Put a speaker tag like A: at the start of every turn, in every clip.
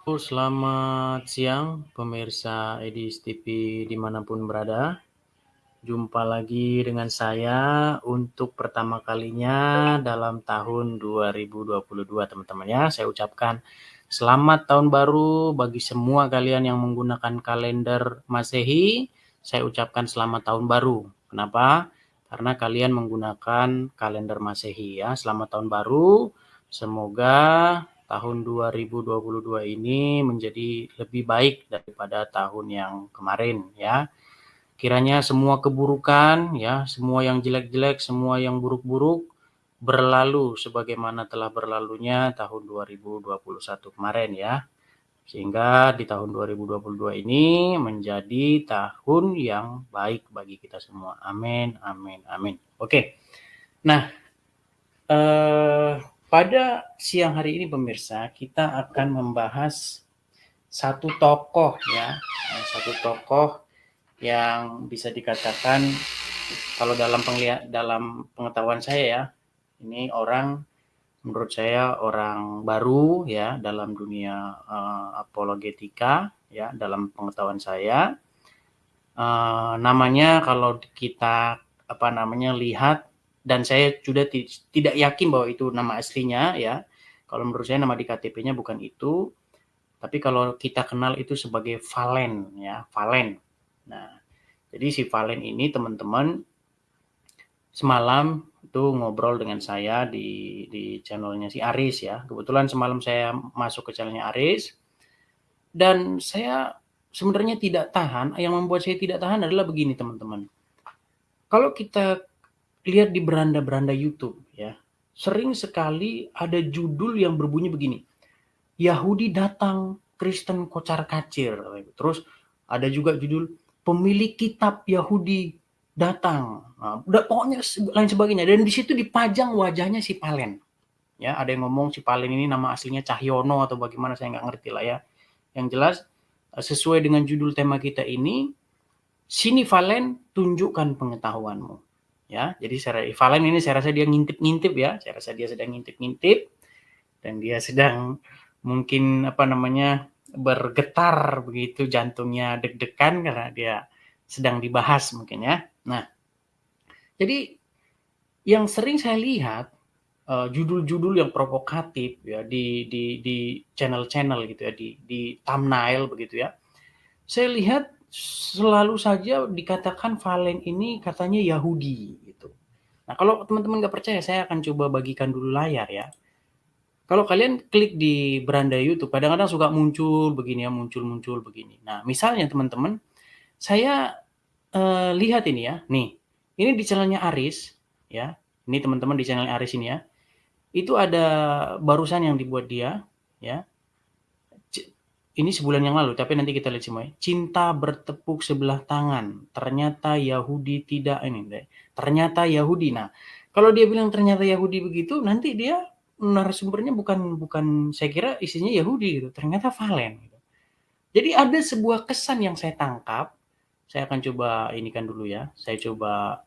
A: Selamat siang pemirsa Edis TV dimanapun berada. Jumpa lagi dengan saya untuk pertama kalinya dalam tahun 2022 teman-teman ya. Saya ucapkan selamat tahun baru bagi semua kalian yang menggunakan kalender Masehi. Saya ucapkan selamat tahun baru. Kenapa? Karena kalian menggunakan kalender Masehi ya. Selamat tahun baru. Semoga tahun 2022 ini menjadi lebih baik daripada tahun yang kemarin ya. Kiranya semua keburukan ya, semua yang jelek-jelek, semua yang buruk-buruk berlalu sebagaimana telah berlalunya tahun 2021 kemarin ya. Sehingga di tahun 2022 ini menjadi tahun yang baik bagi kita semua. Amin, amin, amin. Oke. Nah, pada siang hari ini pemirsa, kita akan membahas satu tokoh ya, satu tokoh yang bisa dikatakan kalau dalam pengetahuan saya ya, ini orang menurut saya orang baru ya dalam dunia apologetika ya dalam pengetahuan saya. Namanya kalau kita lihat dan saya sudah tidak yakin bahwa itu nama aslinya ya. Kalau menurut saya nama di KTP-nya bukan itu, tapi kalau kita kenal itu sebagai Valen ya, Valen. Nah, jadi si Valen ini teman-teman semalam itu ngobrol dengan saya di channelnya si Aris ya. Kebetulan semalam saya masuk ke channelnya Aris dan saya sebenarnya tidak tahan. Yang membuat saya tidak tahan adalah begini teman-teman. Kalau kita lihat di beranda-beranda YouTube ya, sering sekali ada judul yang berbunyi begini. Yahudi datang, Kristen kocar-kacir. Terus ada juga judul pemilik kitab Yahudi datang. Nah, udah pokoknya lain sebagainya. Dan di situ dipajang wajahnya si Palen. Ya, ada yang ngomong si Palen ini nama aslinya Cahyono atau bagaimana saya nggak ngerti lah ya. Yang jelas sesuai dengan judul tema kita ini, sini Valen tunjukkan pengetahuanmu. Ya, jadi Valen ini saya rasa dia ngintip-ngintip ya. Saya rasa dia sedang ngintip-ngintip dan dia sedang mungkin bergetar begitu, jantungnya deg-degan karena dia sedang dibahas mungkin ya. Nah, jadi yang sering saya lihat judul-judul yang provokatif ya di channel-channel gitu ya, di thumbnail begitu ya. Saya lihat selalu saja dikatakan Valen ini katanya Yahudi gitu. Nah, kalau teman-teman nggak percaya, saya akan coba bagikan dulu layar ya. Kalau kalian klik di beranda YouTube, kadang-kadang suka muncul begini ya, muncul begini. Nah, misalnya teman-teman, saya lihat ini ya, nih, ini di channelnya Aris, ya, ini teman-teman di channel Aris ini ya, itu ada barusan yang dibuat dia, ya, ini sebulan yang lalu, tapi nanti kita lihat semuanya. Cinta bertepuk sebelah tangan, ternyata Yahudi tidak ini, ternyata Yahudi. Nah, kalau dia bilang ternyata Yahudi begitu, nanti dia narasumbernya bukan saya kira isinya Yahudi gitu, ternyata Valen gitu. Jadi ada sebuah kesan yang saya tangkap, saya akan coba inikan dulu ya, saya coba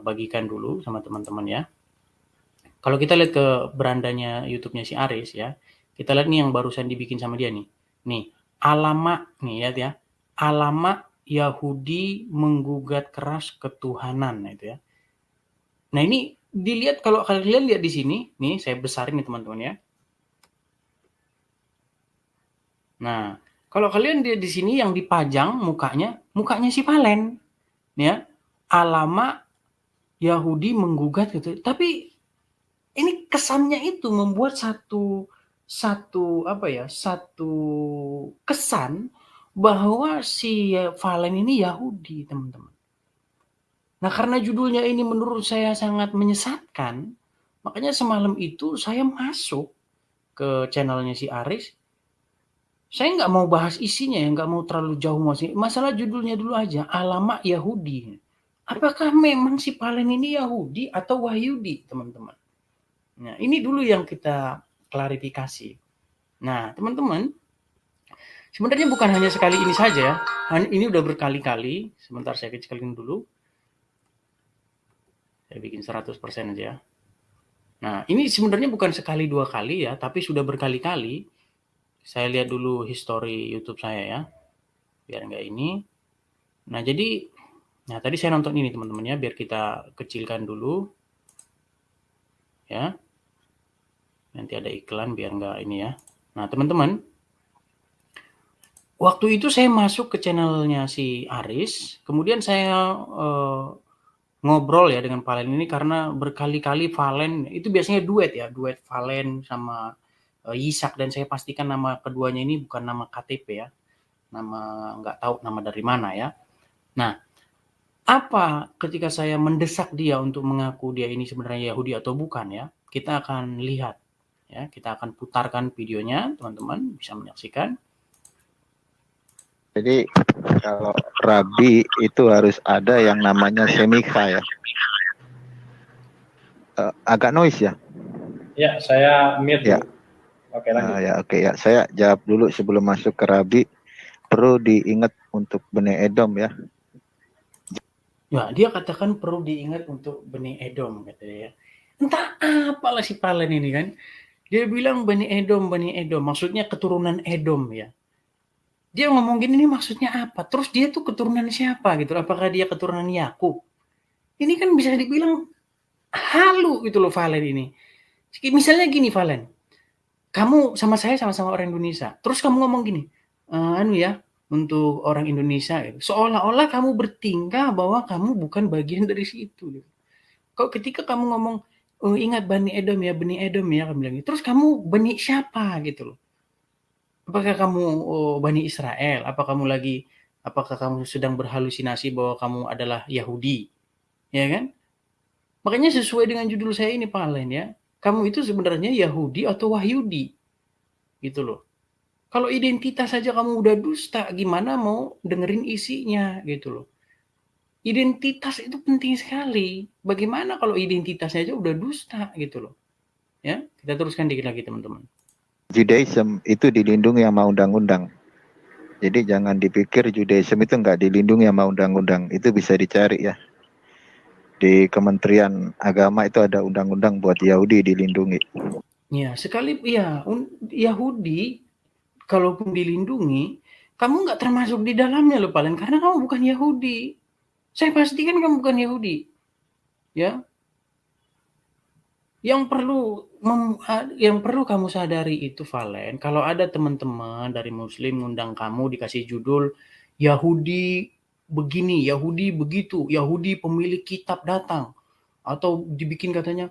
A: bagikan dulu sama teman-teman ya. Kalau kita lihat ke berandanya YouTube-nya si Aris ya, kita lihat nih yang barusan dibikin sama dia nih. Nih, alamak nih lihat ya. Alamak Yahudi menggugat keras ketuhanan nah itu ya. Nah, ini dilihat kalau kalian lihat di sini, nih saya besarin nih teman-teman ya. Nah, kalau kalian lihat di sini yang dipajang mukanya si Valen. Ya. Alamak Yahudi menggugat gitu. Tapi ini kesannya itu membuat satu kesan bahwa si Valen ini Yahudi, teman-teman. Nah, karena judulnya ini menurut saya sangat menyesatkan, makanya semalam itu saya masuk ke channelnya si Aris. Saya nggak mau bahas isinya ya, nggak mau terlalu jauh masalah judulnya dulu aja, alamak Yahudi. Apakah memang si Valen ini Yahudi atau Wahyudi, teman-teman? Nah, ini dulu yang kita klarifikasi. Nah, teman-teman, sebenarnya bukan hanya sekali ini saja ya. Ini udah berkali-kali. Sebentar saya kecilin dulu. Saya bikin 100% aja ya. Nah, ini sebenarnya bukan sekali dua kali ya, tapi sudah berkali-kali Saya lihat dulu history YouTube saya ya, biar nggak ini. Nah jadi, nah tadi saya nonton ini teman-teman ya, biar kita kecilkan dulu ya. Nanti ada iklan biar nggak ini ya. Nah teman-teman, waktu itu saya masuk ke channelnya si Aris, kemudian saya ngobrol ya dengan Valen ini karena berkali-kali Valen itu biasanya duet ya, duet Valen sama Yisak, dan saya pastikan nama keduanya ini bukan nama KTP ya, nama nggak tahu nama dari mana ya. Nah, apa ketika saya mendesak dia untuk mengaku dia ini sebenarnya Yahudi atau bukan ya, kita akan lihat ya, kita akan putarkan videonya, teman-teman bisa menyaksikan.
B: Jadi kalau Rabi itu harus ada yang namanya semika ya. Agak noise ya?
C: Ya, saya mute.
B: Ya.
C: Oke, lanjut.
B: Ya, oke ya. Saya jawab dulu sebelum masuk ke Rabi. Perlu diingat untuk Bani Edom ya.
A: Ya, dia katakan perlu diingat untuk Bani Edom katanya ya. Entah apalah si Valen ini kan. Dia bilang Bani Edom, maksudnya keturunan Edom ya. Dia ngomong gini, ini maksudnya apa? Terus dia tuh keturunan siapa gitu? Apakah dia keturunan Yakub? Ini kan bisa dibilang halu gitu loh Valen ini. Misalnya gini Valen, kamu sama saya sama-sama orang Indonesia. Terus kamu ngomong gini, untuk orang Indonesia gitu. Seolah-olah kamu bertingkah bahwa kamu bukan bagian dari situ. Gitu. Kok ketika kamu ngomong, oh, ingat Bani Edom ya, kamu bilang gitu. Terus kamu Bani siapa gitu loh? Apakah kamu Bani Israel? Apakah kamu sedang berhalusinasi bahwa kamu adalah Yahudi? Ya kan? Makanya sesuai dengan judul saya ini Pak Alen ya. Kamu itu sebenarnya Yahudi atau Wahyudi? Gitu loh. Kalau identitas saja kamu udah dusta, gimana mau dengerin isinya gitu loh. Identitas itu penting sekali. Bagaimana kalau identitasnya aja udah dusta gitu loh. Ya, kita teruskan dikit lagi teman-teman.
B: Judaism itu dilindungi sama undang-undang. Jadi jangan dipikir Judaism itu nggak dilindungi sama undang-undang. Itu bisa dicari ya. Di Kementerian Agama itu ada undang-undang buat Yahudi dilindungi.
A: Ya, Yahudi kalaupun dilindungi, kamu nggak termasuk di dalamnya loh Palen, karena kamu bukan Yahudi. Saya pastikan kamu bukan Yahudi. Ya, yang perlu kamu sadari itu Valen, kalau ada teman-teman dari Muslim ngundang kamu dikasih judul Yahudi begini, Yahudi begitu, Yahudi pemilik kitab datang, atau dibikin katanya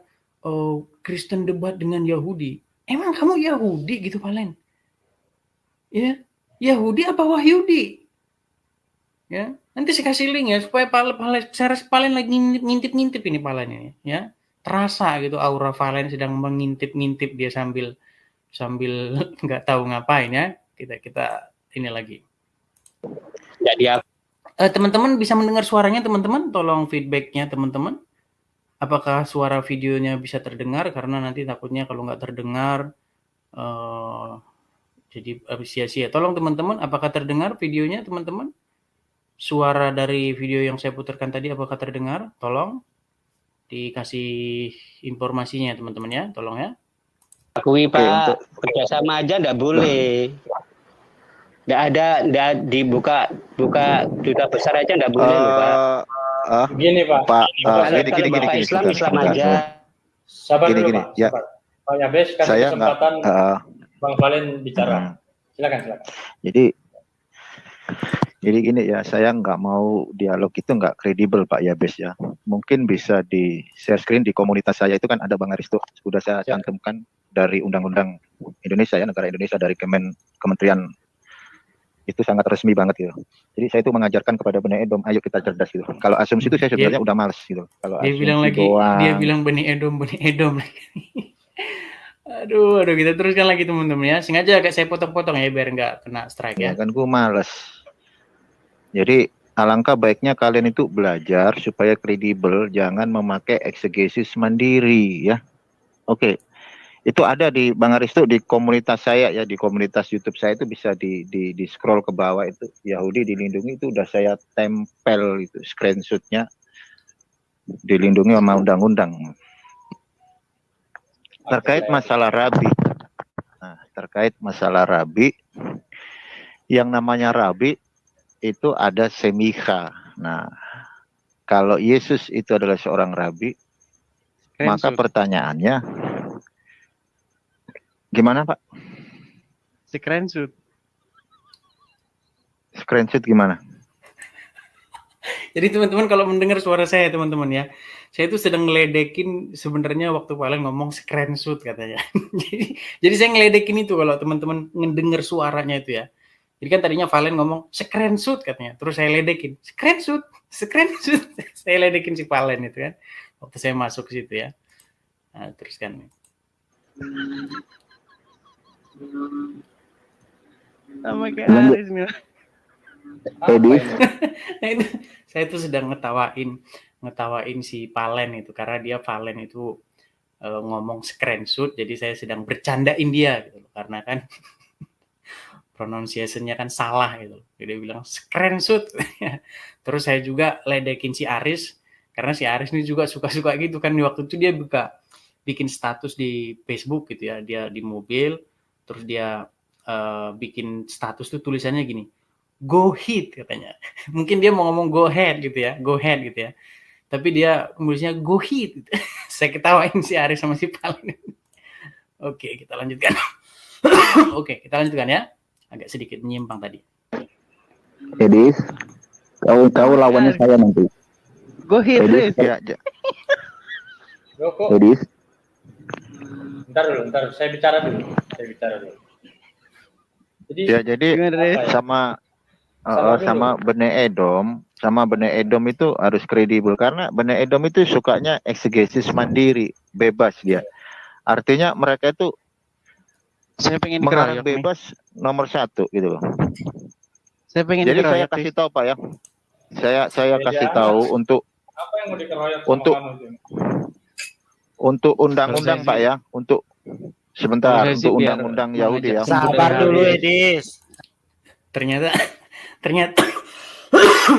A: Kristen debat dengan Yahudi. Emang kamu Yahudi gitu Valen? Ya, Yahudi apa Wahyudi? Ya, nanti saya kasih link ya supaya Valen lagi ngintip-ngintip ini Valen ini ya. Terasa gitu aura Valen sedang mengintip-ngintip dia sambil nggak tahu ngapain ya. Kita ini lagi.
C: Jadi
A: teman-teman bisa mendengar suaranya teman-teman? Tolong feedbacknya teman-teman. Apakah suara videonya bisa terdengar? Karena nanti takutnya kalau nggak terdengar jadi sia-sia. Tolong teman-teman, apakah terdengar videonya teman-teman? Suara dari video yang saya putarkan tadi apakah terdengar? Tolong dikasih informasinya teman-teman ya, tolong ya.
C: akui Pak, kerjasama aja nggak boleh. Nggak dibuka duta besar aja nggak boleh loh Pak.
D: Gini Pak.
C: Kalau Bapak Islam aja.
D: Sabar dulu Pak.
B: Ya.
D: Pak Yabes kasih
B: saya
D: kesempatan Bang Valen bicara. Silakan.
B: Jadi gini ya, saya nggak mau dialog itu nggak kredibel Pak Yabes ya. Mungkin bisa di share screen di komunitas saya itu kan ada Bang Aristo, sudah saya cantumkan dari Undang-Undang Indonesia ya, negara Indonesia, dari Kementerian, itu sangat resmi banget gitu. Jadi saya itu mengajarkan kepada Bani Edom, ayo kita cerdas gitu. Kalau asumsi itu saya sebenarnya udah males gitu. Kalau
A: dia bilang Bani Edom. Aduh, kita teruskan lagi teman-teman ya. Sengaja agak saya potong-potong ya biar nggak kena strike ya.
B: Kan gue males. Jadi alangkah baiknya kalian itu belajar supaya kredibel, jangan memakai eksegesis mandiri ya. Oke. Itu ada di Bang Aristo di komunitas saya ya, di komunitas YouTube saya itu bisa di scroll ke bawah, itu Yahudi dilindungi, itu udah saya tempel itu screenshotnya, dilindungi sama undang-undang. Terkait masalah Rabi, nah terkait terkait masalah rabi. Yang namanya rabi itu ada semikha. Nah, kalau Yesus itu adalah seorang rabi, maka pertanyaannya, gimana Pak?
E: Screenshot.
B: Screenshot gimana?
A: Jadi teman-teman kalau mendengar suara saya teman-teman ya, saya itu sedang ngeledekin sebenarnya waktu Valen ngomong screenshot katanya. jadi saya ngeledekin itu kalau teman-teman ngedenger suaranya itu ya. Jadi kan tadinya Valen ngomong screenshot katanya, terus saya ledekin screenshot. Saya ledekin si Valen itu kan, waktu saya masuk ke situ ya. Nah, terus kan.
E: Sama kayak Aris nih.
B: Edis.
A: Nah, itu, saya tuh sedang ngetawain si Valen itu karena dia Valen itu ngomong screenshot, jadi saya sedang bercandain dia gitu loh, karena kan pronunciation-nya kan salah gitu. Jadi dia bilang screenshot. Terus saya juga ledekin si Aris karena si Aris ini juga suka-suka gitu kan, di waktu itu dia bikin status di Facebook gitu ya, dia di mobil terus dia bikin status tuh tulisannya gini, go hit katanya. Mungkin dia mau ngomong go ahead gitu ya, go ahead gitu ya. Tapi dia nulisnya go hit. Gitu. Saya ketawain si Aris sama si Valen. Oke, kita lanjutkan. Oke, kita lanjutkan ya. Agak sedikit menyimpang tadi.
F: Edis, kau lawannya saya nanti.
E: Go ahead, Edis.
B: Ya.
D: Kok.
F: Edis.
D: Bentar, saya bicara dulu.
B: Jadi sama Bene Edom itu harus kredibel karena Bene Edom itu sukanya eksegesis mandiri, bebas dia. Artinya mereka itu
E: saya pengen
B: mengarang
E: dikeroyok
B: bebas nih. Nomor 1 gitu loh.
E: Saya pengen
B: Jadi saya
E: dikeroyok
B: kasih tahu Pak ya. Saya kasih tahu untuk
D: apa yang mau dikeroyok
B: untuk
D: sama kamu itu?
B: Untuk undang-undang Pak ya, untuk sebentar untuk undang-undang Yahudi ya.
G: Sabar dulu Edis.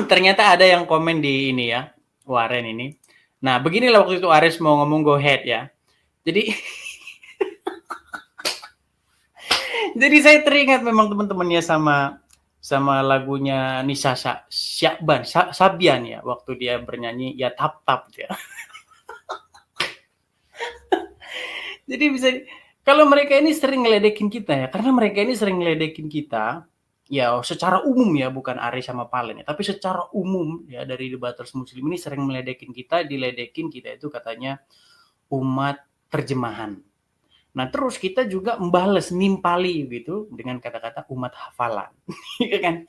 A: Ternyata ada yang komen di ini ya, Waren ini. Nah, beginilah waktu itu Aris mau ngomong go ahead ya. Jadi jadi saya teringat memang teman-temannya sama lagunya Nisa Sabian ya, waktu dia bernyanyi ya tap ya. Jadi bisa, kalau mereka ini sering ngeledekin kita ya, karena mereka ini sering ngeledekin kita, ya secara umum ya, bukan Aris sama Valen ya, tapi secara umum ya dari debaters Muslim ini sering diledekin kita itu katanya umat terjemahan. Nah terus kita juga membales, nimpali gitu dengan kata-kata umat hafalan, kan?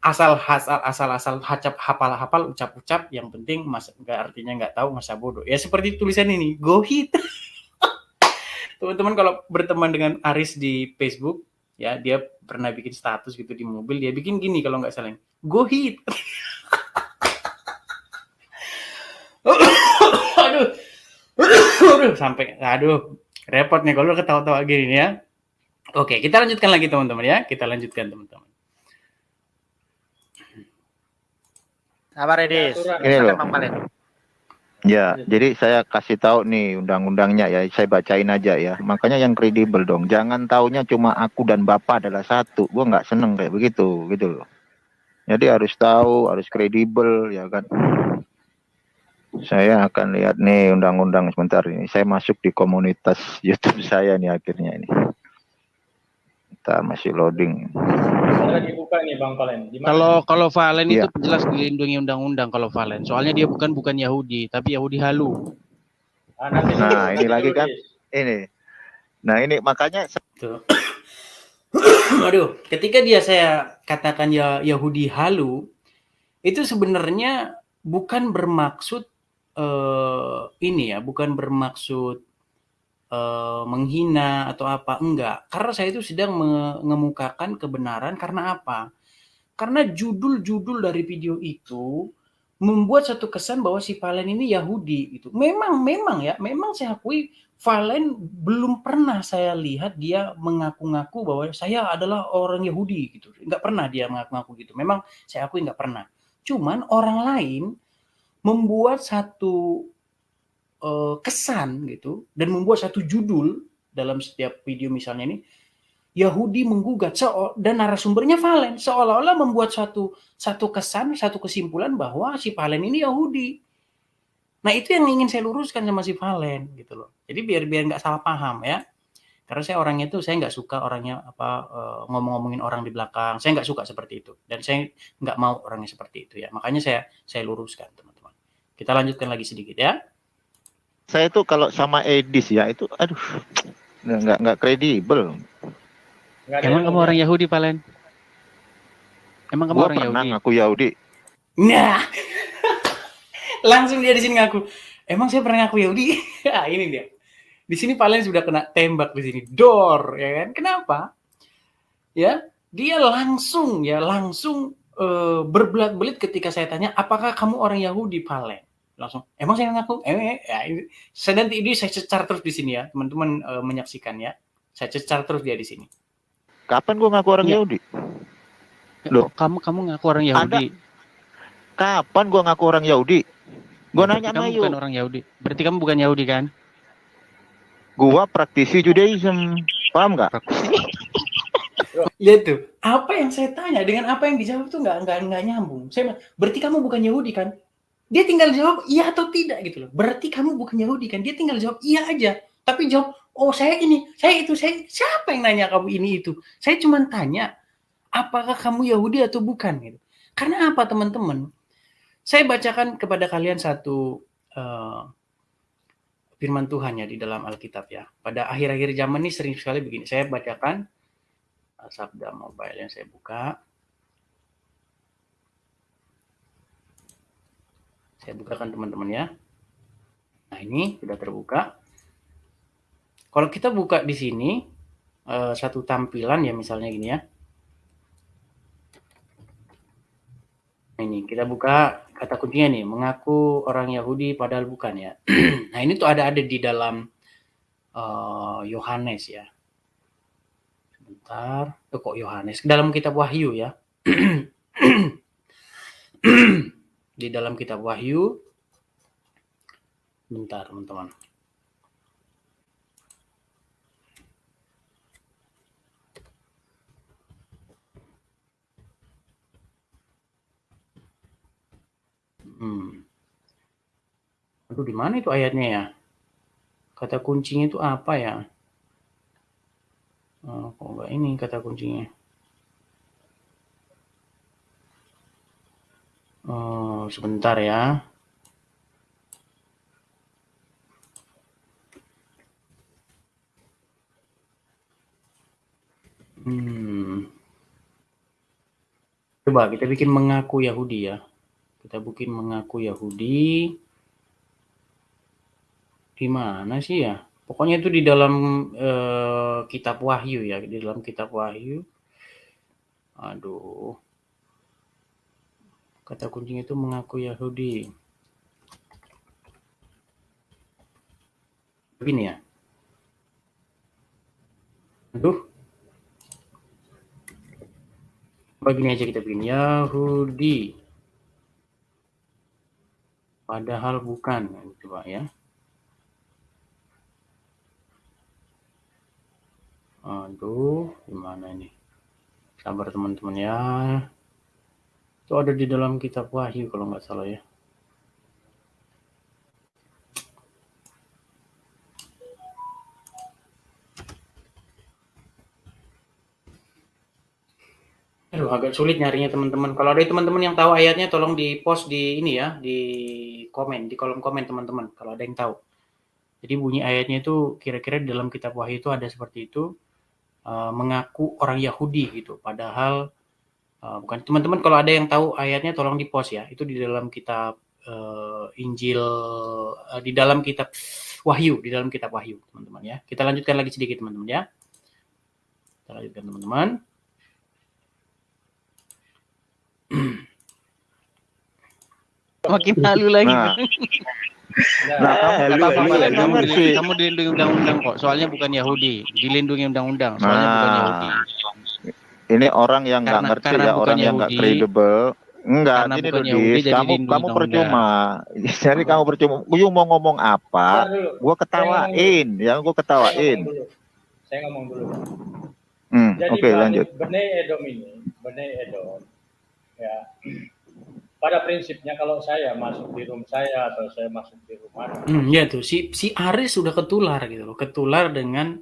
A: asal hafal ucap-ucap, yang penting nggak artinya nggak tahu masa bodoh ya, seperti tulisan ini go hit. Teman-teman kalau berteman dengan Aris di Facebook ya, dia pernah bikin status gitu di mobil, dia bikin gini kalau nggak salah, go hit. aduh repot nih kalau ketawa-tawa gini ya. Oke, kita lanjutkan lagi teman-teman ya, teman-teman.
G: Sabar Edis.
B: Ini loh. Ya, jadi saya kasih tahu nih undang-undangnya ya, saya bacain aja ya. Makanya yang kredibel dong, jangan taunya cuma aku dan Bapak adalah satu. Gua nggak seneng kayak begitu, gitu loh. Jadi harus tahu, harus kredibel ya kan. Saya akan lihat nih undang-undang sebentar ini. Saya masuk di komunitas YouTube saya nih akhirnya ini. Ntar masih loading.
D: Saya lagi buka nih Bang Valen.
E: Kalau Valen
B: Iya.
E: itu jelas dilindungi undang-undang kalau Valen. Soalnya dia bukan Yahudi, tapi Yahudi halu.
B: Nah, ini lagi kan. Ini. Nah, ini makanya
A: Tuh. Aduh, ketika saya katakan ya Yahudi halu, itu sebenarnya bukan bermaksud bukan bermaksud menghina atau apa, enggak. Karena saya itu sedang mengemukakan kebenaran. Karena apa? Karena judul-judul dari video itu membuat satu kesan bahwa si Valen ini Yahudi gitu. Memang saya akui Valen belum pernah saya lihat dia mengaku-ngaku bahwa saya adalah orang Yahudi gitu. Enggak pernah dia mengaku-ngaku gitu. Memang saya akui enggak pernah. Cuman orang lain membuat satu kesan gitu dan membuat satu judul dalam setiap video misalnya ini, Yahudi menggugat dan narasumbernya Valen, seolah-olah membuat satu kesan, satu kesimpulan bahwa si Valen ini Yahudi. Nah itu yang ingin saya luruskan sama si Valen gitu loh. Jadi biar nggak salah paham ya. Karena saya orangnya itu, saya nggak suka orangnya ngomong-ngomongin orang di belakang. Saya nggak suka seperti itu. Dan saya nggak mau orangnya seperti itu ya. Makanya saya luruskan teman-teman. Kita lanjutkan lagi sedikit ya.
B: Saya tuh kalau sama Edis ya itu, aduh, nggak kredibel.
E: Emang kamu orang Yahudi, Valen? Emang kamu
B: Gua
E: orang
B: pernah
E: Yahudi?
B: ngaku Yahudi.
A: Nah, langsung dia di sini ngaku. Emang saya pernah ngaku Yahudi? Ah, ini dia. Di sini Valen sudah kena tembak di sini, dor, ya kan? Kenapa? Ya, dia langsung berbelit-belit ketika saya tanya, apakah kamu orang Yahudi, Valen? Langsung, emang saya ngaku? Ya, saya nanti ini saya cecar terus di sini ya, teman-teman menyaksikan ya. Saya cecar terus dia di sini.
B: Kapan gua ngaku orang Yahudi?
E: Loh, kamu ngaku orang Yahudi?
B: Kapan gua ngaku orang Yahudi? Gua nanya sama
E: kamu
B: Yu.
E: bukan orang Yahudi. Berarti kamu bukan Yahudi kan?
B: Gua praktisi Judaism, paham nggak?
A: Lihat tuh, apa yang saya tanya dengan apa yang dijawab tuh nggak nyambung. Saya, berarti kamu bukan Yahudi kan? Dia tinggal jawab iya atau tidak gitu loh. Berarti kamu bukan Yahudi kan? Dia tinggal jawab iya aja. Tapi jawab, oh saya ini, saya itu, saya siapa yang nanya kamu ini itu? Saya cuma tanya, apakah kamu Yahudi atau bukan gitu. Karena apa teman-teman? Saya bacakan kepada kalian satu firman Tuhan ya di dalam Alkitab ya. Pada akhir-akhir zaman ini sering sekali begini. Saya bacakan Sabda Mobile yang saya buka. Saya bukakan teman-teman ya. Nah ini sudah terbuka. Kalau kita buka di sini satu tampilan ya misalnya gini ya. Ini kita buka kata kuncinya nih, mengaku orang Yahudi padahal bukan ya. Nah ini tuh ada di dalam Yohanes ya. Sebentar, kok Yohanes? Dalam kitab Wahyu ya. Di dalam kitab Wahyu. Bentar teman-teman. Aduh, di mana itu ayatnya ya? Kata kuncinya itu apa ya? Kok enggak ini kata kuncinya? Sebentar ya. Coba kita bikin mengaku Yahudi ya. Kita bikin mengaku Yahudi. Di mana sih ya? Pokoknya itu di dalam kitab Wahyu ya, di dalam kitab Wahyu. Aduh. Kata kuncinya itu mengaku Yahudi. Begini ya. Aduh. Begini aja kita bikin Yahudi. Padahal bukan. Coba ya. Aduh, gimana ini? Sabar teman-teman ya. Itu ada di dalam kitab Wahyu kalau nggak salah ya. Aduh, agak sulit nyarinya teman-teman. Kalau ada teman-teman yang tahu ayatnya, tolong di post di ini ya, di komen, di kolom komen teman-teman. Kalau ada yang tahu. Jadi bunyi ayatnya itu kira-kira di dalam kitab Wahyu itu ada seperti itu. Mengaku orang Yahudi gitu, padahal bukan. Teman-teman kalau ada yang tahu ayatnya tolong di post ya. Itu di dalam kitab Injil, di dalam kitab Wahyu, di dalam kitab Wahyu teman-teman ya. Kita lanjutkan lagi sedikit teman-teman ya. Kita lanjutkan teman-teman.
E: Makin malu lagi.
B: Kamu
E: dilindungi undang-undang kok. Soalnya bukan Yahudi. Dilindungi undang-undang. Soalnya bukan Yahudi.
B: Ini orang yang nggak ngerti ya, orang yang nggak kredibel. Enggak, ini Dudis, kamu percuma. Jadi kamu percuma. Gue mau ngomong apa, gue ketawain, ya gue ketawain.
D: Saya ngomong dulu. Jadi
B: Oke, lanjut.
D: Bnei Edom ya, pada prinsipnya kalau saya masuk di room saya atau saya masuk di rumah,
A: ya tuh si Aris sudah ketular gitu loh, ketular dengan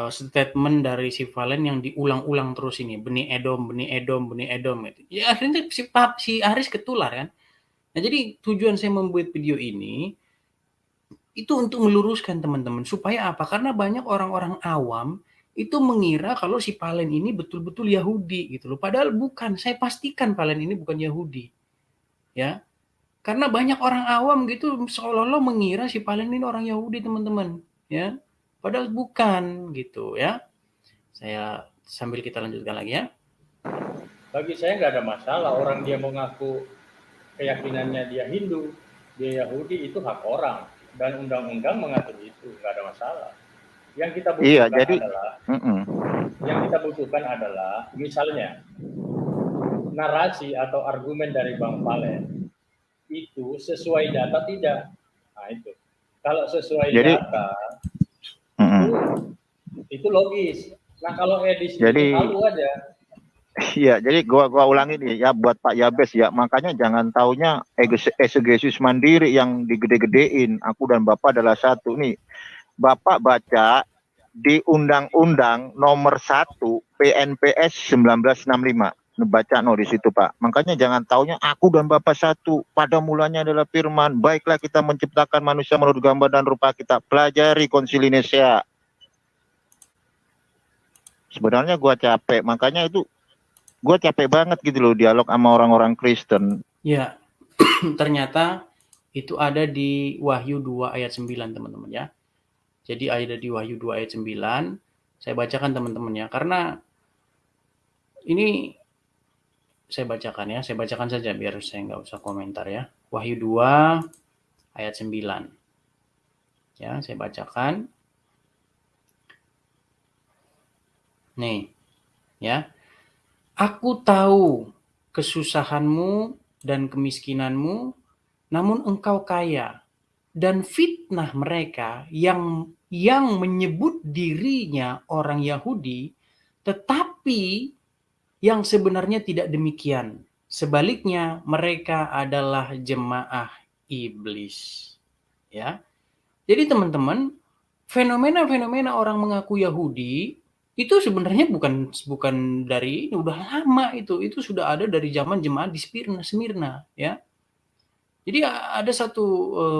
A: statement dari si Valen yang diulang-ulang terus ini, Bnei Edom gitu. Ya akhirnya si Aris ketular kan. Nah jadi tujuan saya membuat video ini itu untuk meluruskan teman-teman supaya apa? Karena banyak orang-orang awam itu mengira kalau si Valen ini betul-betul Yahudi gitu loh. Padahal bukan. Saya pastikan Valen ini bukan Yahudi. Ya. Karena banyak orang awam gitu seolah-olah mengira si Valen ini orang Yahudi, teman-teman, ya. Padahal bukan gitu ya. Saya sambil kita lanjutkan lagi ya.
D: Bagi saya nggak ada masalah orang dia mengaku keyakinannya dia Hindu, dia Yahudi, itu hak orang dan undang-undang mengatur itu, nggak ada masalah. Yang kita butuhkan adalah misalnya narasi atau argumen dari Bang Valen itu sesuai data tidak. Nah itu. Kalau sesuai data itu logis. Nah kalau edisi halu aja.
B: Iya, jadi gua ulangi nih ya buat Pak Yabes ya. Makanya jangan taunya exegesis mandiri yang digede-gedein. Aku dan Bapak adalah satu nih. Bapak baca di Undang-Undang Nomor 1 PNPS 1965. Baca di situ Pak. Makanya jangan taunya aku dan Bapak satu. Pada mulanya adalah firman. Baiklah kita menciptakan manusia menurut gambar dan rupa kita. Pelajari Konsili Nicea. Sebenarnya gua capek. Makanya itu gua capek banget gitu loh dialog sama orang-orang Kristen.
A: Ya, ternyata itu ada di Wahyu 2 ayat 9 teman-teman ya. Jadi ada di Wahyu 2 ayat 9. Saya bacakan teman-teman ya. Karena ini saya bacakan ya, saya bacakan saja biar saya nggak usah komentar ya. Wahyu 2 ayat 9. Ya, saya bacakan. Nih, ya. Aku tahu kesusahanmu dan kemiskinanmu, namun engkau kaya. Dan fitnah mereka yang menyebut dirinya orang Yahudi, tetapi yang sebenarnya tidak demikian. Sebaliknya mereka adalah jemaah iblis. Ya. Jadi teman-teman, fenomena-fenomena orang mengaku Yahudi itu sebenarnya bukan dari ini, udah lama itu sudah ada dari zaman jemaat di Smyrna ya. Jadi ada satu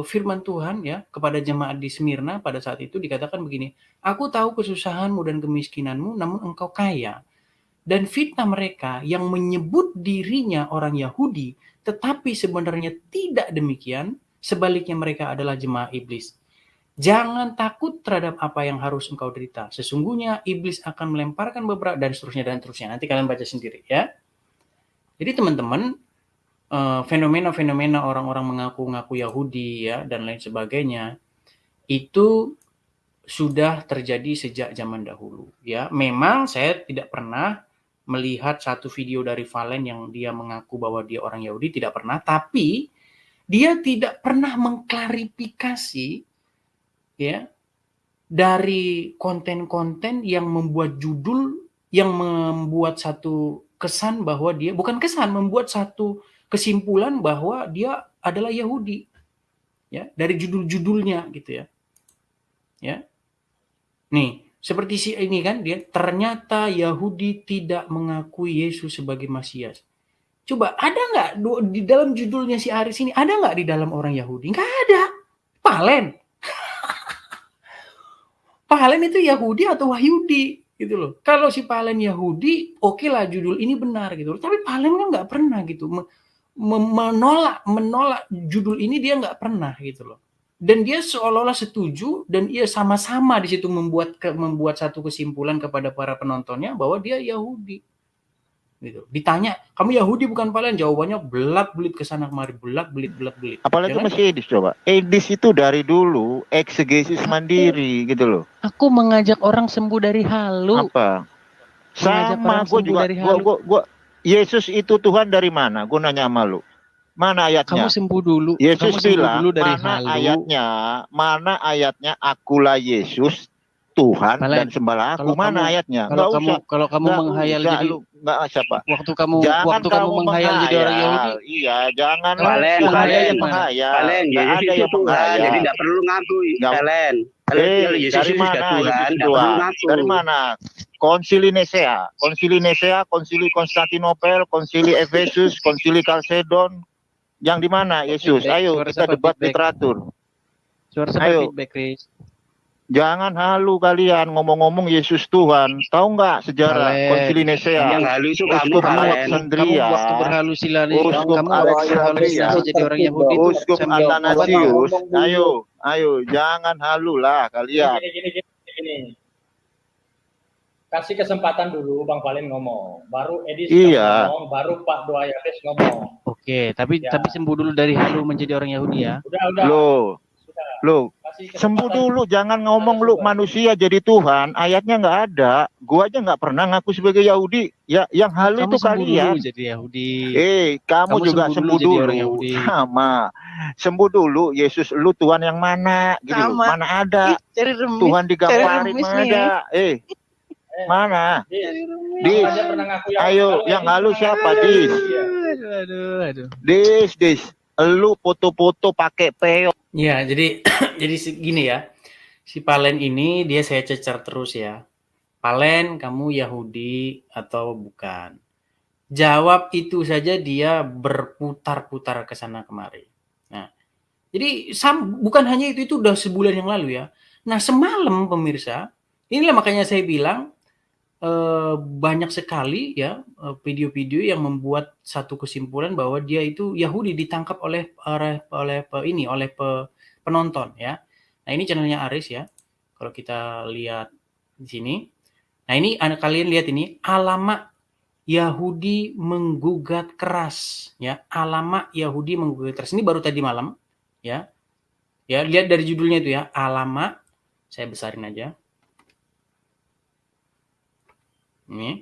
A: firman Tuhan ya kepada jemaat di Smyrna pada saat itu dikatakan begini, aku tahu kesusahanmu dan kemiskinanmu namun engkau kaya. Dan fitnah mereka yang menyebut dirinya orang Yahudi, tetapi sebenarnya tidak demikian, sebaliknya mereka adalah jemaah iblis. Jangan takut terhadap apa yang harus engkau derita. Sesungguhnya iblis akan melemparkan beberapa dan seterusnya. Nanti kalian baca sendiri ya. Jadi teman-teman, fenomena-fenomena orang-orang mengaku-ngaku Yahudi ya dan lain sebagainya itu sudah terjadi sejak zaman dahulu ya. Memang saya tidak pernah melihat satu video dari Valen yang dia mengaku bahwa dia orang Yahudi, tidak pernah, tapi dia tidak pernah mengklarifikasi ya dari konten-konten yang membuat judul yang membuat satu kesan bahwa dia bukan kesan, membuat satu kesimpulan bahwa dia adalah Yahudi ya dari judul-judulnya gitu ya. Ya. Nih, seperti si ini kan dia ternyata Yahudi tidak mengakui Yesus sebagai Mesias. Coba ada nggak di dalam judulnya si Aris ini, ada nggak di dalam orang Yahudi? Nggak ada. Valen. Valen itu Yahudi atau Wahyudi gitu loh. Kalau si Valen Yahudi, oke lah judul ini benar gitu loh. Tapi Valen kan nggak pernah gitu menolak judul ini, dia nggak pernah gitu loh. Dan dia seolah-olah setuju dan ia sama-sama di situ membuat satu kesimpulan kepada para penontonnya bahwa dia Yahudi. Gitu. Ditanya, "Kamu Yahudi bukan Valen?" Jawabannya belak-belit ke sana kemari, belak-belit.
B: Apalagi masih Edis coba. Edis itu dari dulu eksegesis mandiri gitu loh.
E: Aku mengajak orang sembuh dari halu.
B: Apa? Sama gue juga. Gua Yesus itu Tuhan dari mana? Gue nanya sama lu. Mana ayatnya?
E: Kamu sembuh dulu.
B: Yesus bilang,
E: dulu dari
B: mana
E: halu.
B: ayatnya? Mana ayatnya? Akulah Yesus, Tuhan
E: Palen,
B: dan sembahlah aku.
E: kalau
B: Mana
E: kamu
B: ayatnya?
E: kalau
B: Nggak
E: kamu
B: usah.
E: kalau kamu
B: Nggak
E: menghayal
B: usah
E: jadi
B: lu. Nggak siapa?
E: waktu
B: Jangan
E: kamu
B: kamu
E: menghayal jadi orang Yahudi,
B: menghayal. Iya, jangan
E: kamu
C: Valen,
B: Tuhan aja
C: Valen,
B: yang menghayal.
C: Valen,
B: Nggak
C: Yesus
B: ada
C: itu
B: yang
C: Tuhan, jadi
B: menghayal.
C: tidak perlu ngaku,
B: Nggak.
C: Valen. Kalau Yesus
B: Dari
C: itu sudah
B: mana
C: Tuhan,
B: Yesus
C: tidak perlu
B: Tuhan?
C: ngaku.
B: Dari mana? Konsili Nicea, Konsili Konstantinopel, Konsili Efesus, Konsili Kalsedon. Yang di mana Yesus?
E: feedback,
B: Ayo
E: suara
B: kita
E: siapa
B: debat
E: feedback?
B: literatur.
E: Suara siapa
B: Ayo.
E: feedback, Chris?
B: Jangan halu kalian ngomong-ngomong Yesus Tuhan. Tahu nggak sejarah
E: Valen,
B: Konsili Nicea?
C: Yang halu itu kamu,
B: Uskup
C: Valen.
B: Alexandria,
E: waktu berhalusinasi,
B: Uskup
E: kamu waktu
B: Alexandria,
E: berhalusinasi jadi orang Yahudi itu
B: Uskup
E: sambil obat nggak?
B: Athanasius. Ayo, jangan halu lah kalian.
D: Gini. Kasih kesempatan dulu Bang Valen ngomong, baru Edis
B: Iya.
D: ngomong, baru Pak Doa Yades ngomong.
E: Oke, tapi
D: Ya.
E: sembuh dulu dari halu menjadi orang Yahudi ya.
D: Udah.
B: Loh,
D: Kasih kesempatan.
B: sembuh dulu, jangan ngomong lu manusia jadi Tuhan. Ayatnya nggak ada. Gua aja nggak pernah ngaku sebagai Yahudi. Ya, yang halu
E: Kamu
B: itu
E: sembuh
B: kalian.
E: dulu jadi Yahudi.
B: Kamu juga sembuh
E: jadi
B: dulu.
E: orang Yahudi.
B: Sama. Sembuh dulu. Yesus, lu Tuhan yang mana? Gitu loh.
E: Sama.
B: Mana ada?
E: Cari remis.
B: Tuhan digambarin
E: remis
B: mana
E: nih.
B: ada? Mana?
D: Dis,
B: Dis.
D: pernah ngaku
B: Ayo, yang halu siapa? Dis.
E: Aduh.
B: Dis. Lu foto-foto pakai peyok.
A: Ya, jadi jadi gini ya. Si Palen ini dia saya cecer terus ya. Palen, kamu Yahudi atau bukan? Jawab itu saja dia berputar-putar ke sana kemari. Nah, jadi bukan hanya itu udah sebulan yang lalu ya. Nah, semalam pemirsa, inilah makanya saya bilang banyak sekali ya video-video yang membuat satu kesimpulan bahwa dia itu Yahudi ditangkap oleh penonton ya. Nah, ini channelnya Aris ya. Kalau kita lihat di sini. Nah, ini kalian lihat ini alamat Yahudi menggugat keras ya. Alamat Yahudi menggugat keras. Ini baru tadi malam ya. Ya, lihat dari judulnya itu ya, alamat. Saya besarin aja. Ini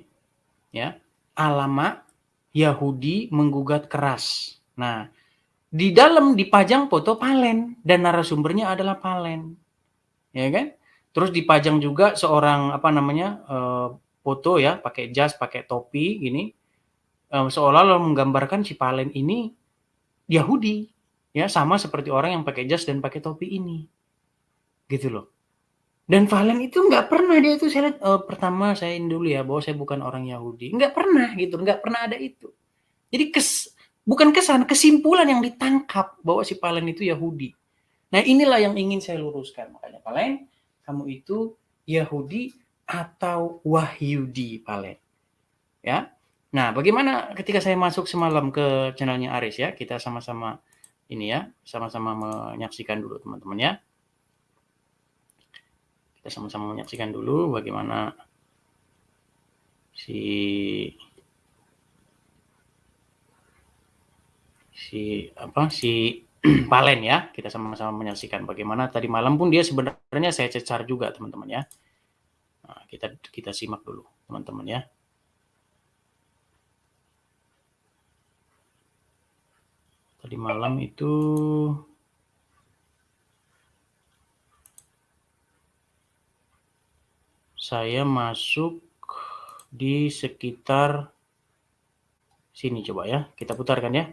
A: ya, alamat Yahudi menggugat keras. Nah, di dalam dipajang foto Palen dan narasumbernya adalah Palen. Ya kan? Terus dipajang juga seorang foto ya, pakai jas, pakai topi gini. Seolah-olah menggambarkan si Palen ini Yahudi. Ya, sama seperti orang yang pakai jas dan pakai topi ini. Gitu loh. Dan Valen itu nggak pernah dia itu saya lihat pertama saya dulu ya bahwa saya bukan orang Yahudi, nggak pernah gitu, nggak pernah ada itu. Jadi bukan kesimpulan yang ditangkap bahwa si Valen itu Yahudi. Nah, inilah yang ingin saya luruskan. Makanya Valen, kamu itu Yahudi atau Wahyudi Valen. Ya. Nah, bagaimana ketika saya masuk semalam ke channelnya Aris ya, kita sama-sama ini ya, sama-sama menyaksikan dulu teman-teman ya. Kita sama-sama menyaksikan dulu bagaimana si Palen ya. Kita sama-sama menyaksikan bagaimana tadi malam pun dia sebenarnya saya cecar juga teman-teman ya. Nah, kita simak dulu teman-teman ya. Tadi malam itu saya masuk di sekitar sini coba ya. Kita putarkan ya.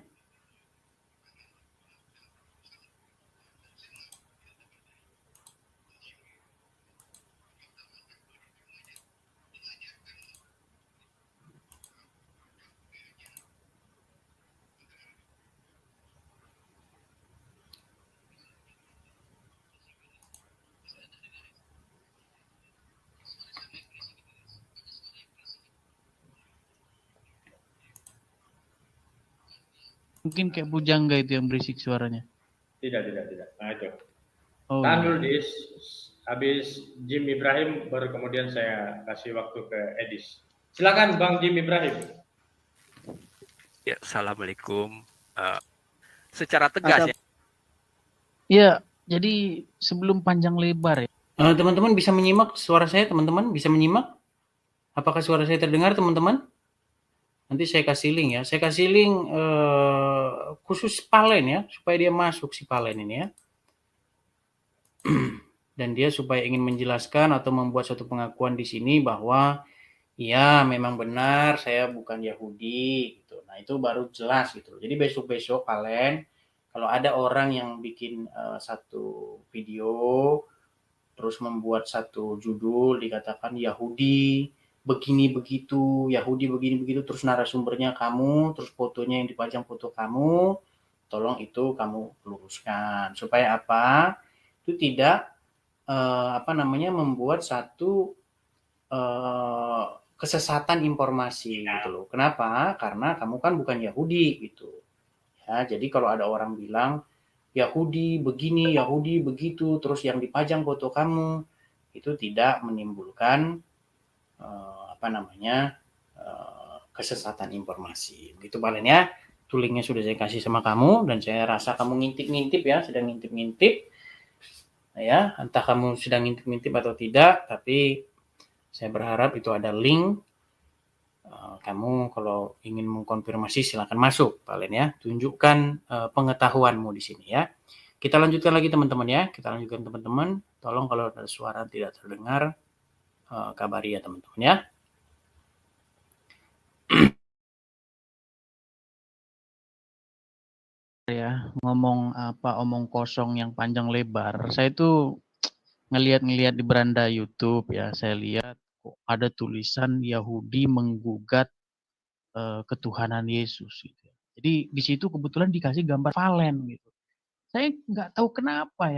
E: Mungkin kayak bujangga itu yang berisik suaranya.
D: Tidak. Nah itu.
E: Oh.
D: Tahan dulu Dis. Habis Jim Ibrahim baru kemudian saya kasih waktu ke Edis. Silakan Bang Jim Ibrahim.
H: Ya, assalamualaikum. Secara tegas ya.
E: Ya, jadi sebelum panjang lebar ya.
A: Teman-teman bisa menyimak suara saya, teman-teman bisa menyimak? Apakah suara saya terdengar, teman-teman? Nanti saya kasih link ya. Saya kasih link khusus Palen ya, supaya dia masuk si Palen ini ya. dan dia supaya ingin menjelaskan atau membuat suatu pengakuan di sini bahwa ya memang benar saya bukan Yahudi gitu. Nah, itu baru jelas gitu. Jadi besok-besok kalian kalau ada orang yang bikin satu video terus membuat satu judul dikatakan Yahudi begini begitu, Yahudi begini begitu, terus narasumbernya kamu, terus fotonya yang dipajang foto kamu, tolong itu kamu luruskan supaya apa? Itu tidak membuat satu kesesatan informasi gitu loh. Kenapa? Karena kamu kan bukan Yahudi gitu. Ya, jadi kalau ada orang bilang Yahudi begini, Yahudi begitu, terus yang dipajang foto kamu, itu tidak menimbulkan kesesatan informasi. Begitu Balen ya. Itu linknya sudah saya kasih sama kamu dan saya rasa kamu ngintip-ngintip ya, sedang ngintip-ngintip. Ya, entah kamu sedang ngintip-ngintip atau tidak, tapi saya berharap itu ada link. Kamu kalau ingin mengkonfirmasi silakan masuk, Balen ya. Tunjukkan pengetahuanmu di sini ya. Kita lanjutkan lagi teman-teman ya. Kita lanjutkan teman-teman. Tolong kalau ada suara tidak terdengar, kabari ya teman-teman ya.
E: Ya, omong kosong yang panjang lebar. Saya itu ngelihat di beranda YouTube ya, saya lihat kok ada tulisan Yahudi menggugat ketuhanan Yesus gitu. Jadi di situ kebetulan dikasih gambar Valen gitu. Saya nggak tahu kenapa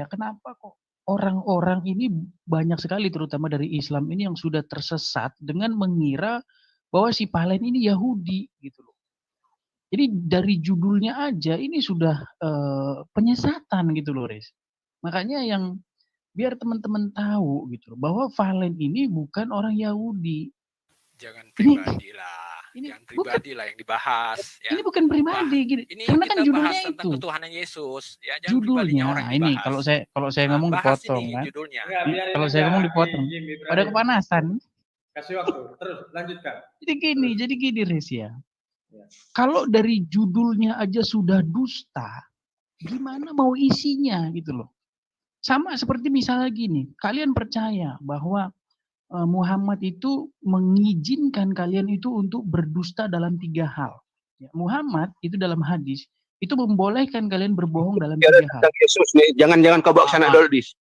E: kok orang-orang ini banyak sekali terutama dari Islam ini yang sudah tersesat dengan mengira bahwa si Valen ini Yahudi gitu loh. Jadi dari judulnya aja ini sudah penyesatan gitu loh, Riz. Makanya yang biar teman-teman tahu gitu loh, bahwa Valen ini bukan orang Yahudi.
H: Jangan pribadi lah. Jangan pribadi lah yang dibahas. Ya.
E: Ini bukan pribadi, gini.
H: Ini
E: Karena
H: kita
E: kan judulnya
H: bahas tentang
E: itu.
H: ketuhanan Yesus. Ya, jangan
E: Judulnya,
H: orang yang
E: ini
H: dibahas.
E: kalau saya ngomong
H: bahas
E: dipotong
H: ini
E: kan.
H: Judulnya.
E: Kalau saya ngomong dipotong. Pada kepanasan.
D: Kasih waktu, terus lanjutkan.
E: Jadi gini Riz ya. Kalau dari judulnya aja sudah dusta, gimana mau isinya gitu loh. Sama seperti misalnya gini, kalian percaya bahwa Muhammad itu mengizinkan kalian itu untuk berdusta dalam 3 hal. Ya, Muhammad itu dalam hadis itu membolehkan kalian berbohong dalam 3 hal.
I: Yesus nih, jangan kau bawa sana dulu, Dis.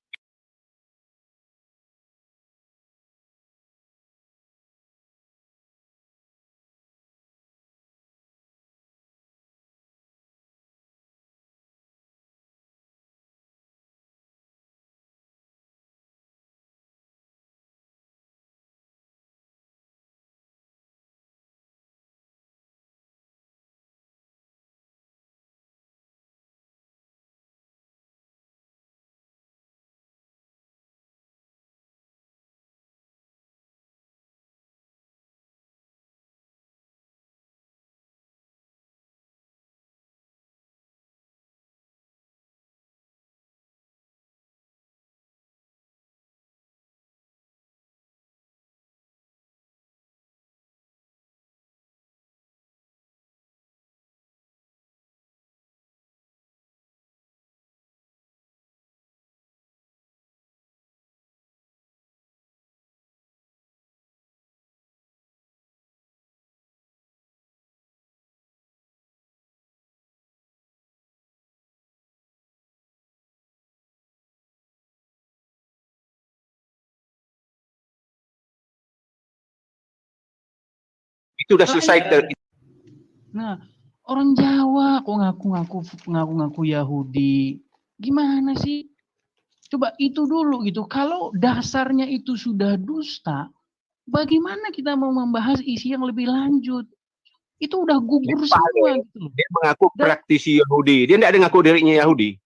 I: Itu udah selesai.
E: Nah, orang Jawa kok ngaku-ngaku Yahudi. Gimana sih? Coba itu dulu gitu. Kalau dasarnya itu sudah dusta, bagaimana kita mau membahas isi yang lebih lanjut? Itu udah gugur semua gitu loh.
I: Dia mengaku praktisi Yahudi. Dia tidak ada ngaku dirinya Yahudi.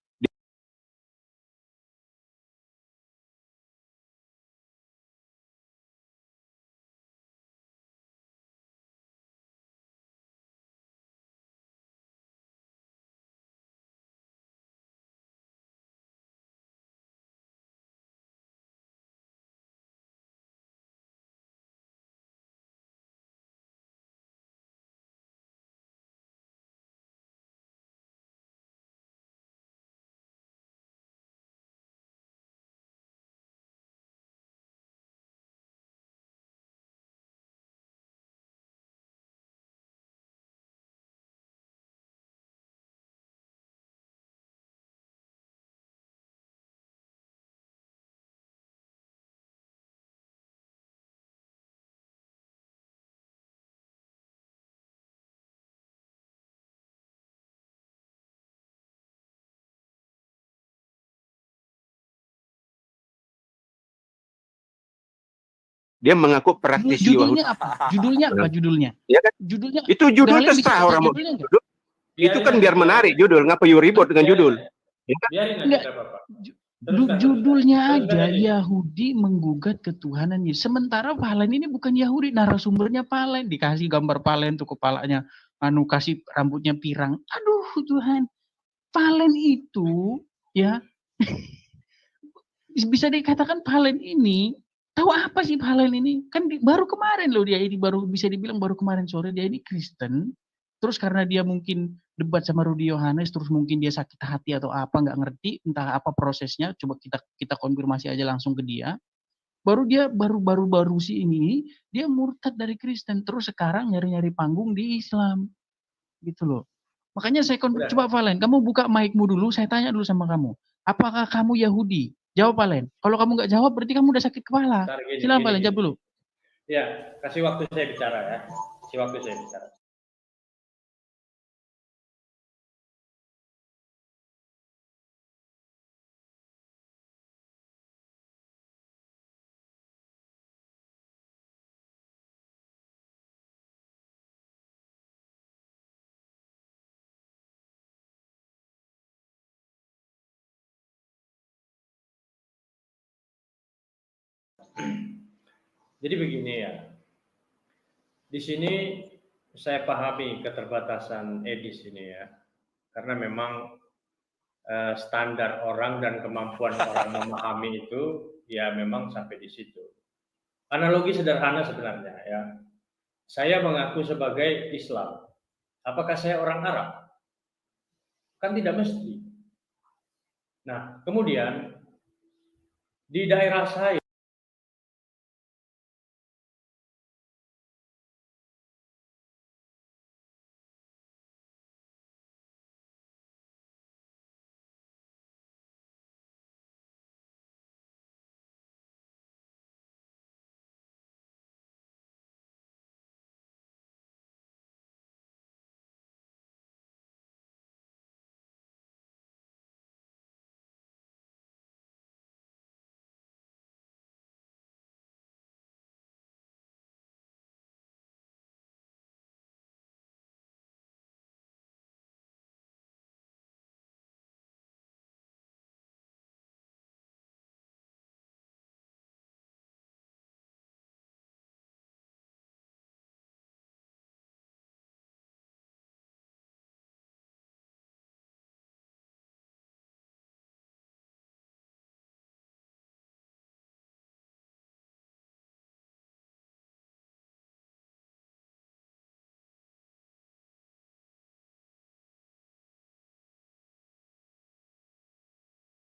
I: Dia mengaku praktisi
E: Judulnya
I: Yahudi.
E: apa? Judulnya apa? Judulnya?
I: Ya kan?
E: Judulnya
I: Itu judul
E: kalian bisa
I: terserah
E: baca
I: orang mau
E: judulnya nggak?
I: judul. Itu kan biar menarik judul. Ngapa you ribut dengan judul? Ya kan?
D: Biarin aja,
E: Enggak.
D: nggak apa-apa.
E: Judulnya
D: Teruskan,
E: aja
D: Edi.
E: Yahudi menggugat ketuhanan Yesus. Sementara Palen ini bukan Yahudi, narasumbernya Palen, dikasih gambar Palen tuh kepalanya, kasih rambutnya pirang. Aduh Tuhan, Palen itu ya bisa dikatakan Palen ini tahu apa sih Palen ini? Kan baru kemarin loh dia ini, baru bisa dibilang baru kemarin sore dia ini Kristen. Terus karena dia mungkin debat sama Rudi Yohanes, terus mungkin dia sakit hati atau apa, nggak ngerti, entah apa prosesnya. Coba kita konfirmasi aja langsung ke dia. Baru si ini dia murtad dari Kristen, terus sekarang nyari-nyari panggung di Islam, gitu loh. Makanya saya coba Valen, kamu buka mic-mu dulu, saya tanya dulu sama kamu, apakah kamu Yahudi? Jawab Valen. Kalau kamu nggak jawab, berarti kamu udah sakit kepala. Silakan Valen, jawab dulu.
D: Ya, kasih waktu saya bicara ya. Kasih waktu saya bicara. Jadi begini ya, di sini saya pahami keterbatasan Edis ini ya, karena memang standar orang dan kemampuan orang memahami itu ya memang sampai di situ. Analogi sederhana sebenarnya ya, saya mengaku sebagai Islam, apakah saya orang Arab? Kan tidak mesti. Nah, kemudian di daerah saya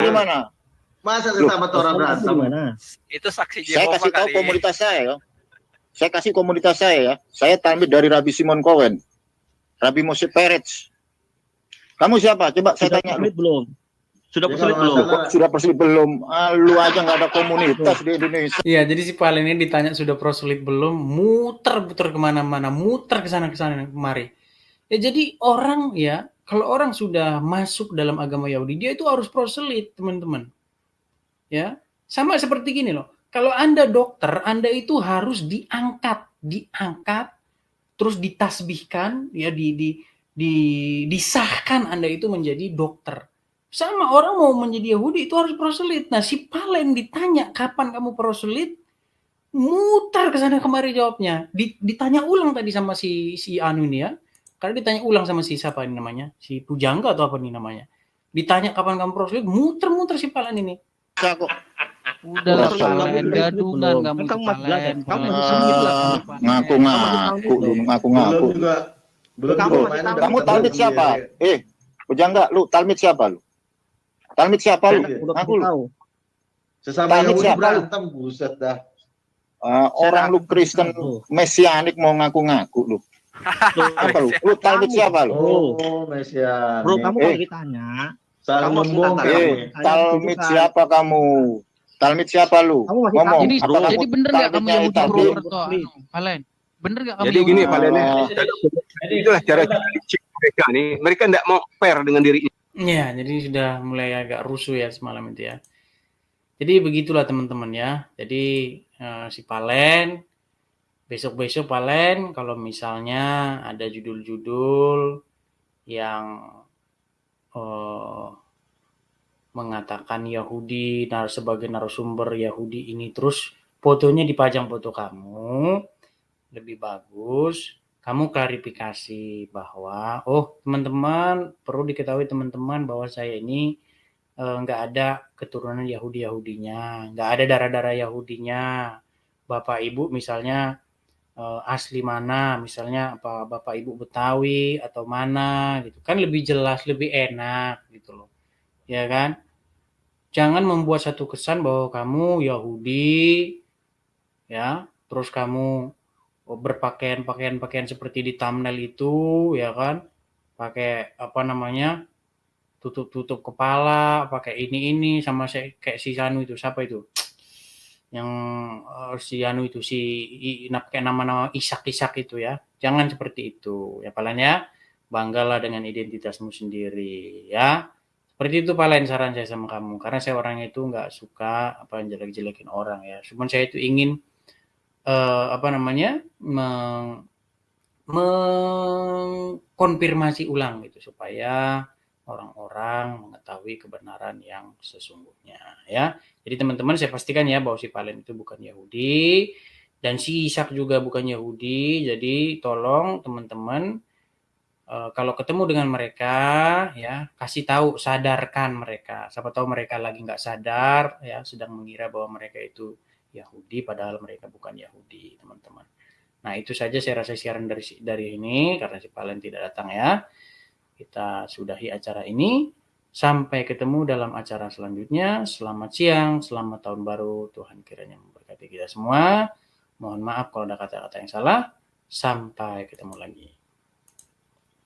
B: Gimana?
J: Masa sesama orang berantem?
H: Itu saksi
B: Saya
H: Yehova
B: kasih tahu
H: kali.
B: komunitas saya ya. Saya kasih komunitas saya ya. Saya talmid dari Rabbi Simon Cohen. Rabbi Moshe Peretz. Kamu siapa? Coba saya tanya lu.
F: Belum. Sudah persulit belum?
B: Sudah persulit belum? Lu aja nggak ada komunitas di Indonesia.
A: Iya, jadi si Palen ini ditanya sudah proselyt belum, muter-muter kemana-mana, muter ke sana kemari. Ya jadi orang ya, kalau orang sudah masuk dalam agama Yahudi, dia itu harus proselyt, teman-teman. Ya, sama seperti gini loh. Kalau Anda dokter, Anda itu harus diangkat, terus ditasbihkan, ya disahkan Anda itu menjadi dokter. Sama orang mau menjadi Yahudi itu harus proselyt. Nah, si Palen ditanya kapan kamu proselyt, mutar ke sana kemari jawabnya. Ditanya ulang tadi sama si Anu ini ya. Karena ditanya ulang sama si siapa ini namanya? Si Pujangga atau apa nih namanya? Ditanya kapan kamu proselyt, muter-muter si Palen ini.
E: Udah Palen, gadungan kamu itu Palen.
B: Ngaku-ngaku. Kamu talmid siapa? Pujangga, lu talmid siapa lu? Talmid siapa lu? Ngaku lu.
J: Sesama Yahudi berantem, buset dah.
B: Orang lu Kristen mesianik mau ngaku-ngaku lu. Apa lu? Lu talmid siapa lu?
J: Oh, mesianik.
F: Bro, kamu kalau ditanya,
J: saling membongkar.
B: Talmid siapa kamu? Talmid siapa lu? Ngomong.
E: Jadi bener nggak kamu Yahudi Purwokerto, Palen? Bener nggak kamu?
I: Jadi gini Palen, itulah cara cik mereka nih. Mereka tidak mau fair dengan dirinya.
A: Ya, jadi sudah mulai agak rusuh ya semalam itu ya. Jadi begitulah teman-teman ya. Jadi si Palen, besok-besok Palen kalau misalnya ada judul-judul yang mengatakan Yahudi sebagai narasumber Yahudi ini, terus fotonya dipajang foto kamu, lebih bagus kamu klarifikasi bahwa teman-teman, perlu diketahui teman-teman bahwa saya ini nggak ada keturunan Yahudi-Yahudinya, nggak ada darah-darah Yahudinya. Bapak Ibu misalnya asli mana, misalnya apa Bapak Ibu Betawi atau mana gitu. Kan lebih jelas, lebih enak gitu loh. Ya kan? Jangan membuat satu kesan bahwa kamu Yahudi ya, terus kamu berpakaian seperti di thumbnail itu ya kan. Pakai apa namanya? Tutup kepala, pakai ini sama kayak si Sanu itu, siapa itu? Yang si Anu itu, si kayak nama-nama Isak itu ya. Jangan seperti itu. Ya Palen ya, banggalah dengan identitasmu sendiri ya. Seperti itu Palen saran saya sama kamu. Karena saya orangnya itu nggak suka apa yang jelek-jelekin orang ya. Cuman saya itu ingin mengkonfirmasi ulang gitu supaya orang-orang mengetahui kebenaran yang sesungguhnya ya. Jadi teman-teman saya pastikan ya bahwa si Palen itu bukan Yahudi dan si Ishak juga bukan Yahudi. Jadi tolong teman-teman kalau ketemu dengan mereka ya kasih tahu, sadarkan mereka. Siapa tahu mereka lagi nggak sadar ya, sedang mengira bahwa mereka itu Yahudi padahal mereka bukan Yahudi teman-teman. Nah itu saja saya rasa siaran dari ini karena si Palen tidak datang ya. Kita sudahi acara ini. Sampai ketemu dalam acara selanjutnya. Selamat siang, selamat tahun baru. Tuhan kiranya memberkati kita semua. Mohon maaf kalau ada kata-kata yang salah. Sampai ketemu lagi.